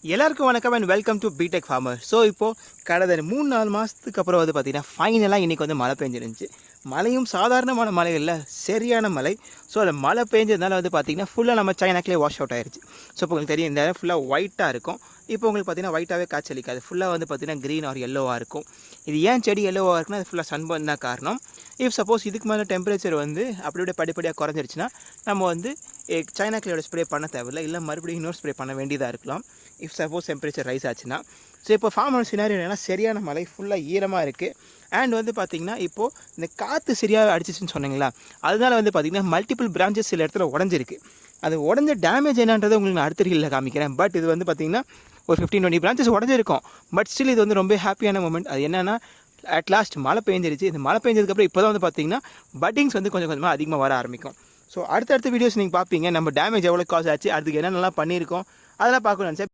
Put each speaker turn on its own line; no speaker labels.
எல்லாருக்கும் வணக்கம் and welcome to BTech farmer. So இப்போது கடந்த 3-4 மாதத்துக்கு அப்புறம் வந்து பார்த்திங்கன்னா ஃபைனலாக இன்றைக்கி வந்து மழை பெஞ்சிருந்துச்சு. மழையும் சாதாரணமான மழை இல்லை, சரியான மழை. ஸோ அந்த மழை பெஞ்சதுனால வந்து பார்த்திங்கன்னா ஃபுல்லாக நம்ம சைனாக்கிலே வாஷ் அவுட் ஆயிடுச்சு. ஸோ இப்போ உங்களுக்கு தெரியும், இந்த இடம் ஃபுல்லாக ஒயிட்டாக இருக்கும். இப்போ உங்களுக்கு பார்த்திங்கன்னா ஒயிட்டாகவே காய்ச்சலிக்காது, ஃபுல்லாக வந்து பார்த்திங்கன்னா க்ரீன் ஆர் எல்லோவாக இருக்கும். இது ஏன் செடி எல்லோவாக இருக்குன்னா அது ஃபுல்லாக சன்பர்ன் தான் காரணம். இஃப் சப்போஸ் இதுக்கு மேலே டெம்பரேச்சர் வந்து அப்படியே படிப்படியாக குறைஞ்சிருச்சுன்னா நம்ம வந்து சைனாக்கிளோட ஸ்ப்ரே பண்ண தேவையில்லை, இல்லை மறுபடியும் இன்னொரு ஸ்ப்ரே பண்ண வேண்டியதாக இருக்கலாம் இஃப் சப்போஸ் டெம்பரேச்சர் ரைஸ் ஆச்சுன்னா. ஸோ இப்போ ஃபார்மர் சினாரியோ என்னென்னா சரியான மழை, ஃபுல்லாக ஈரமாக இருக்குது. அண்ட் வந்து பார்த்திங்கன்னா இப்போது இந்த காற்று சரியாக அடிச்சிச்சுன்னு சொன்னீங்களா, அதனால வந்து பார்த்திங்கன்னா மல்டிபிள் பிரான்ச்சஸ் சில இடத்துல உடஞ்சிருக்கு. அது உடஞ்ச டேமேஜ் என்னன்றதை உங்களுக்கு நான் அடுத்த ரீலில் காமிக்கிறேன். பட் இது வந்து பார்த்திங்கன்னா ஒரு 15-20 பிரான்ச்சஸ் உடஞ்சிருக்கும். பட் ஸ்டில் இது வந்து ரொம்ப ஹாப்பியான மூமெண்ட். அது என்னென்னா அட் லாஸ்ட் மழை பெஞ்சிருச்சு. இந்த மழை பெஞ்சதுக்கப்புறம் இப்போ தான் வந்து பார்த்திங்கன்னா பட்டிங்ஸ் வந்து கொஞ்சம் கொஞ்சமாக அதிகமாக வர ஆரம்பிக்கும். ஸோ அடுத்தடுத்த வீடியோஸ் நீங்கள் பார்ப்பீங்க, நம்ம டேமேஜ் எவ்வளோ காசு ஆச்சு, அதுக்கு என்னென்னலாம் பண்ணியிருக்கோம் அதெல்லாம் பார்க்கணும் நினச்சேன்.